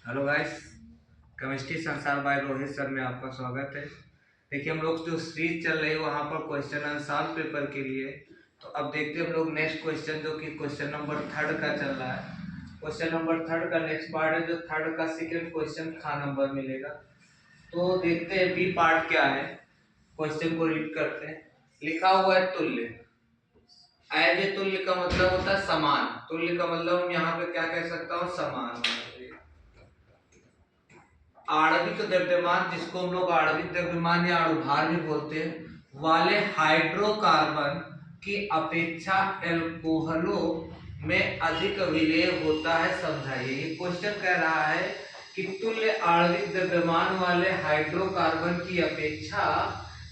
Hello guys, chemistry संसार bye Rohit sir में आपका स्वागत है। देखिए, हम लोग जो सीरीज चल रही है वहाँ पर क्वेश्चन आंसर पेपर के लिए। तो अब देखते हैं हम लोग नेक्स्ट क्वेश्चन, जो कि क्वेश्चन नंबर 3 का चल रहा है। क्वेश्चन नंबर 3 का नेक्स्ट पार्ट है, जो 3 का सेकेंड क्वेश्चन खा नंबर मिलेगा। तो देखते हैं बी पार्ट क्या है। क्वेश्चन को रीड करते हैं। लिखा हुआ है तुल्य। एज ए तुल्य का मतलब होता है समान। तुल्य का मतलब हम यहाँ पे क्या कह सकता हूँ, समान। आणविक द्रव्यमान, जिसको हम लोग आणविक द्रव्यमान या अणुभार भी बोलते हैं, वाले हाइड्रोकार्बन की अपेक्षा एल्कोहलों में अधिक विलेय होता है, समझाइए। ये क्वेश्चन कह रहा है कि तुल्य आणविक द्रव्यमान वाले हाइड्रोकार्बन की अपेक्षा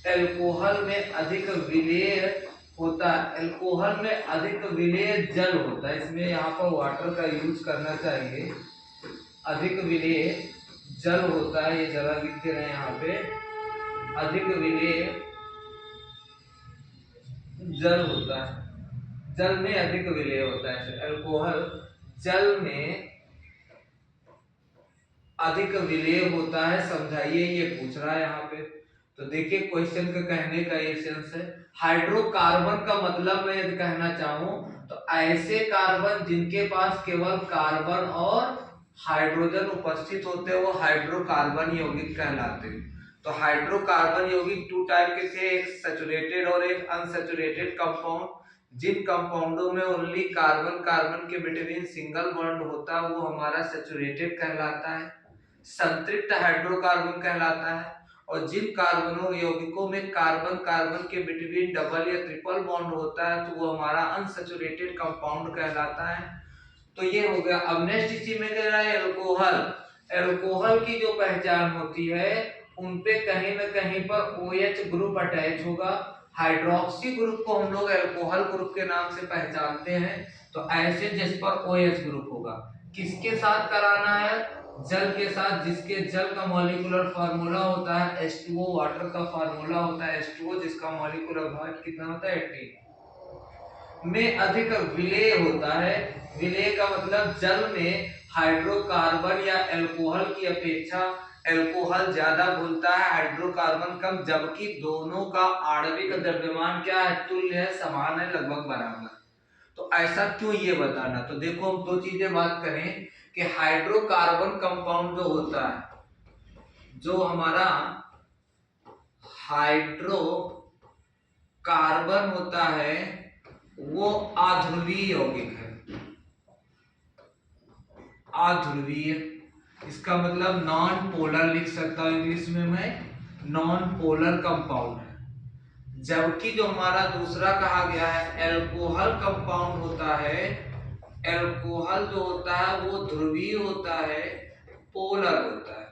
एल्कोहल में अधिक विलेय होता है। एल्कोहल में अधिक विलेय जल होता है। इसमें यहाँ पर वाटर का यूज करना चाहिए। अधिक विलेय जल होता है, ये जरा लिख दे रहे हैं यहाँ पे। अधिक विलेय जल होता है, जल में अधिक विलेय होता है। अल्कोहल जल में अधिक विलेय होता है, समझाइए, ये पूछ रहा है यहाँ पे। तो देखिए, क्वेश्चन का कहने का ये सेंस है, हाइड्रोकार्बन का मतलब मैं यदि कहना चाहूं तो ऐसे कार्बन जिनके पास केवल कार्बन और हाइड्रोजन उपस्थित होते हैं, वो हाइड्रोकार्बन यौगिक कहलाते हैं। तो हाइड्रोकार्बन यौगिक 2 टाइप के थे, एक सैचुरेटेड और एक अनसैचुरेटेड कंपाउंड। जिन कंपाउंडों में ओनली कार्बन कार्बन के बिटवीन सिंगल बॉन्ड होता है, वो हमारा सैचुरेटेड कहलाता है, संतृप्त हाइड्रोकार्बन कहलाता है। और जिन कार्बनों यौगिकों में कार्बन कार्बन के बिटवीन डबल या ट्रिपल बॉन्ड होता है, तो वो हमारा अनसैचुरेटेड कंपाउंड कहलाता है। तो ये हो गया। अब नेक्स्ट इसी में कह रहा है एल्कोहल। एल्कोहल की जो पहचान होती है, उनपे कहीं ना कहीं पर OH ग्रुप अटैच होगा। हाइड्रोक्सी ग्रुप को हम लोग एल्कोहल ग्रुप के नाम से पहचानते हैं। तो ऐसे जिस पर OH ग्रुप होगा, किसके साथ कराना है, जल के साथ, जिसके जल का मॉलिक्यूलर फार्मूला होता है H2O, वाटर का फार्मूला होता है H2O, जिसका मॉलिक्यूलर वेट कितना होता है 18, में अधिक विलेय होता है। विलेय का मतलब जल में हाइड्रोकार्बन या अल्कोहल की अपेक्षा अल्कोहल ज्यादा घुलता है, हाइड्रोकार्बन कम, जबकि दोनों का आणविक द्रव्यमान क्या है, तुल्य है, समान है, लगभग बराबर। तो ऐसा क्यों, ये बताना। तो देखो, हम दो चीजें बात करें कि हाइड्रोकार्बन कंपाउंड जो होता है, जो हमारा हाइड्रोकार्बन होता है, वो अध्रुवीय यौगिक है। अध्रुवीय, इसका मतलब नॉन पोलर लिख सकता हूं इंग्लिश में मैं, नॉन पोलर कंपाउंड है। जबकि जो हमारा दूसरा कहा गया है एल्कोहल कंपाउंड होता है, एल्कोहल जो होता है वो ध्रुवीय होता है, पोलर होता है।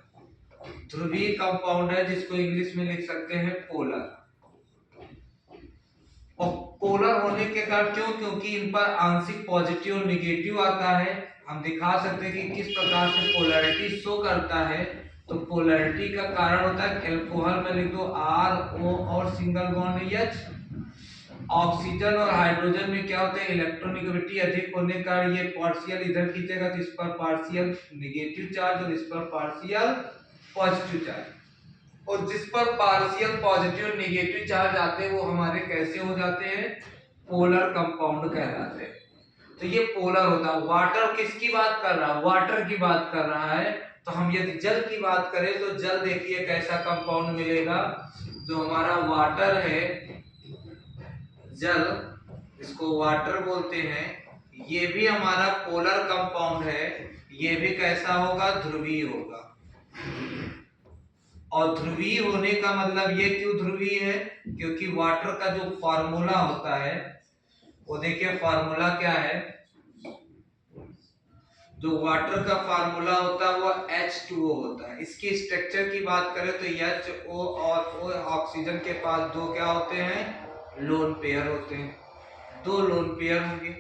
ध्रुवीय कंपाउंड है, जिसको इंग्लिश में लिख सकते हैं पोलर। और पोलर होने के कारण क्यों, क्योंकि इन पर आंशिक पॉजिटिव और निगेटिव आता है। हम दिखा सकते हैं कि किस प्रकार से पोलैरिटी शो करता है। तो पोलैरिटी का कारण होता है, एल्कोहल में लिख दो RO और सिंगल बॉन्ड H। ऑक्सीजन और हाइड्रोजन में क्या होता है, इलेक्ट्रोनेगेटिविटी अधिक होने का कारण ये पार्शियल इधर खींचेगा, तो इस पर पार्शियल नेगेटिव चार्ज और इस पर पार्शियल पॉजिटिव चार्ज। और जिस पर पार्शियल पॉजिटिव नेगेटिव चार्ज आते हैं, वो हमारे कैसे हो जाते हैं, पोलर कंपाउंड कहलाते हैं। तो ये पोलर होता है। वाटर किसकी बात कर रहा है, वाटर की बात कर रहा है। तो हम यदि जल की बात करें, तो जल देखिए कैसा कंपाउंड मिलेगा, जो हमारा वाटर है, जल, इसको वाटर बोलते हैं, ये भी हमारा पोलर कंपाउंड है। ये भी कैसा होगा, ध्रुवीय होगा। और ध्रुवीय होने का मतलब, ये क्यों ध्रुवीय है, क्योंकि वाटर का जो फार्मूला होता है, वो देखिए फार्मूला क्या है, जो वाटर का फार्मूला होता है वो H2O होता है। इसकी स्ट्रक्चर की बात करें तो HO और O, ऑक्सीजन के पास दो क्या होते हैं, लोन पेयर होते हैं, दो लोन पेयर होंगे।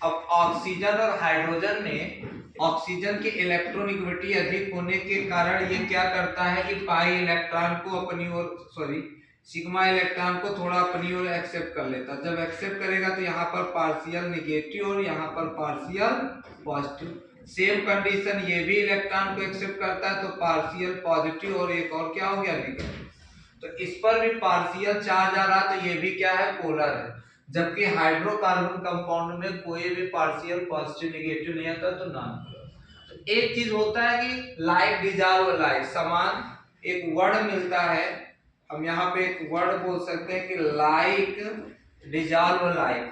अब ऑक्सीजन और हाइड्रोजन में ऑक्सीजन की इलेक्ट्रोनेगेटिविटी अधिक होने के कारण ये क्या करता है कि पाई इलेक्ट्रॉन को अपनी ओर, सॉरी सिग्मा इलेक्ट्रॉन को थोड़ा अपनी ओर एक्सेप्ट कर लेता। जब एक्सेप्ट करेगा तो यहाँ पर पार्शियल नेगेटिव और यहाँ पर पार्शियल पॉजिटिव। सेम कंडीशन ये भी इलेक्ट्रॉन को एक्सेप्ट करता है, तो पार्शियल पॉजिटिव और एक और क्या हो गया नेगेटिव। तो इस पर भी पार्शियल चार्ज आ रहा, तो ये भी क्या है पोलर है, जबकि हाइड्रोकार्बन कंपाउंड में कोई भी पार्शियल पॉजिटिव नेगेटिव नहीं आता, तो नॉन पोलर। तो एक चीज होता है कि लाइक डिजॉल्व लाइक, समान एक वर्ड मिलता है, हम यहाँ पे एक वर्ड बोल सकते हैं कि लाइक डिजॉल्व लाइक,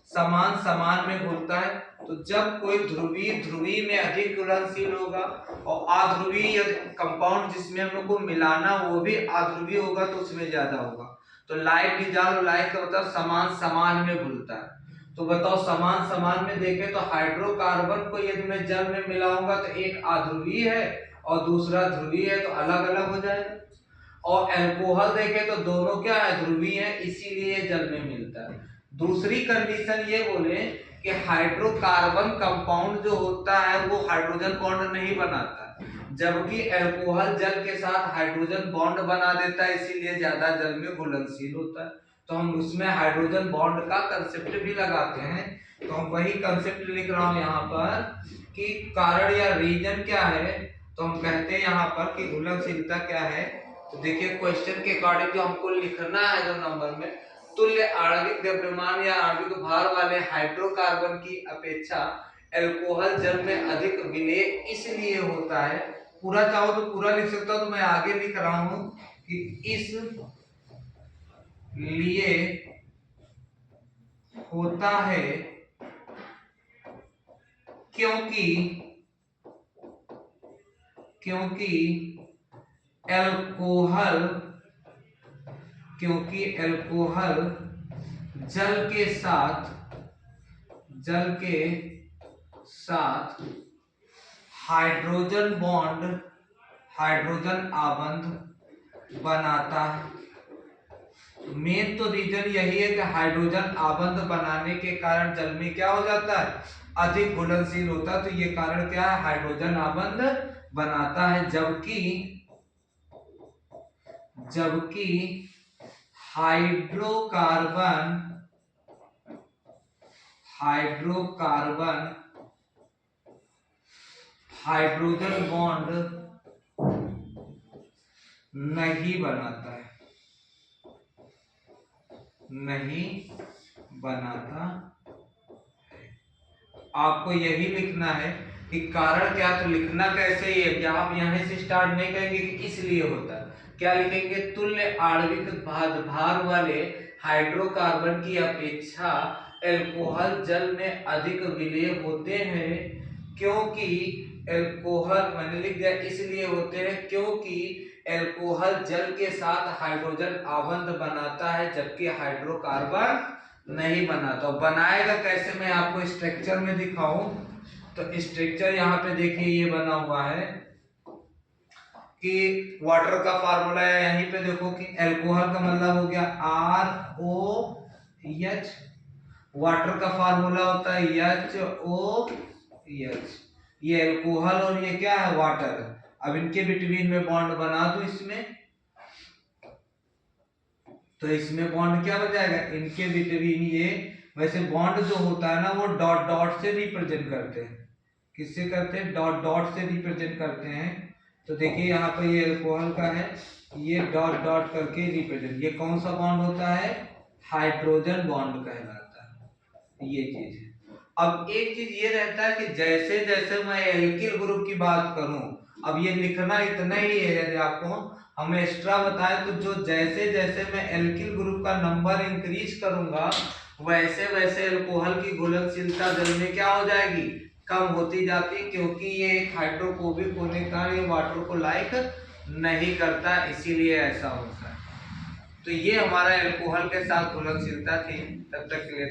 समान समान में घुलता है। तो जब कोई ध्रुवीय ध्रुवीय में अधिक घुलनशील होगा और अध्रुवीय कंपाउंड जिसमें हम लोग को मिलाना वो भी अध्रुवीय होगा, तो उसमें ज्यादा होगा। तो लाइक डिजॉल्व लाइक का मतलब समान समान में घुलता है। तो बताओ समान समान में देखें तो हाइड्रोकार्बन को यदि मैं जल में मिलाऊंगा तो एक अध्रुवीय है और दूसरा ध्रुवीय है, तो अलग अलग हो जाएगा। और अल्कोहल देखें तो दोनों क्या है ध्रुवीय है, इसीलिए जल में मिलता है। दूसरी कंडीशन ये बोले कि हाइड्रोकार्बन कंपाउंड जो होता है वो हाइड्रोजन बॉन्ड नहीं बनाता, जबकि अल्कोहल जल के साथ हाइड्रोजन बॉन्ड बना देता है, इसीलिए ज्यादा जल में घुलनशील होता है। तो हम उसमें हाइड्रोजन बॉन्ड का कंसेप्ट भी लगाते हैं। तो हम वही कंसेप्ट लिख रहा हूं यहाँ पर कि कारण या रीजन क्या है। तो हम कहते हैं यहाँ पर कि घुलनशीलता क्या है। तो देखिए क्वेश्चन के अकॉर्डिंग जो हमको लिखना है, जो नंबर में तुल्य आणविक द्रव्यमान या आणविक भार वाले हाइड्रोकार्बन की अपेक्षा अल्कोहल जल में अधिक विलेय इसलिए होता है। पूरा चाहो तो पूरा लिख सकता हूं, तो मैं आगे लिख रहा हूं कि इस लिए होता है क्योंकि अल्कोहल जल के साथ हाइड्रोजन आबंध बनाता है। मेन तो रीजन यही है कि हाइड्रोजन आबंध बनाने के कारण जल में क्या हो जाता है, अधिक घुलनशील होता है। तो ये कारण क्या है, हाइड्रोजन आबंध बनाता है, जबकि हाइड्रोकार्बन हाइड्रोजन बॉन्ड नहीं बनाता है, आपको यही लिखना है कि कारण क्या, तो लिखना कैसे ही है कि आप यहाँ से स्टार्ट नहीं करेंगे कि इसलिए होता है, क्या लिखेंगे तुल्य आणविक भार वाले हाइड्रोकार्बन की अपेक्षा अल्कोहल जल में अधिक विलेय होते हैं, क्योंकि अल्कोहल मैंने लिख दिया इसलिए होते हैं क्योंकि अल्कोहल जल के साथ हाइड्रोजन आबंध बनाता है, जबकि हाइड्रोकार्बन नहीं बनाता। बनाएगा कैसे, मैं आपको स्ट्रक्चर में दिखाऊं। तो स्ट्रक्चर यहाँ पे देखिए ये बना हुआ है कि वाटर का फार्मूला है, यहीं पे देखो कि अल्कोहल का मतलब हो गया ROH, वाटर का फार्मूला होता है HOH, ये अल्कोहल और ये क्या है वाटर। अब इनके बिटवीन में बॉन्ड बना दो इसमें, तो इसमें बॉन्ड क्या बन जाएगा, इनके बिटवीन ये, वैसे बॉन्ड जो होता है ना वो डॉट डॉट से रिप्रेजेंट करते हैं, किससे करते हैं, डॉट डॉट से रिप्रेजेंट करते हैं। तो देखिए यहाँ पर ये अल्कोहल का है, ये डॉट डॉट करके रिप्रेजेंट, ये कौन सा बॉन्ड होता है, हाइड्रोजन बॉन्ड कहलाता है, ये चीज है। अब एक चीज ये रहता है कि जैसे जैसे मैं एल्किल ग्रुप की बात करूं, अब ये लिखना इतना ही है, यदि आपको हम एक्स्ट्रा बताएं तो जो जैसे जैसे मैं एल्किल ग्रुप का नंबर इंक्रीज करूंगा वैसे वैसे अल्कोहल की घुलनशीलता जल में क्या हो जाएगी, कम होती जाती, क्योंकि ये एक हाइड्रोफोबिक होने का ये वाटर को लाइक नहीं करता, इसीलिए ऐसा होता है। तो ये हमारा अल्कोहल के साथ घुलनशीलता थी। तब तक के लिए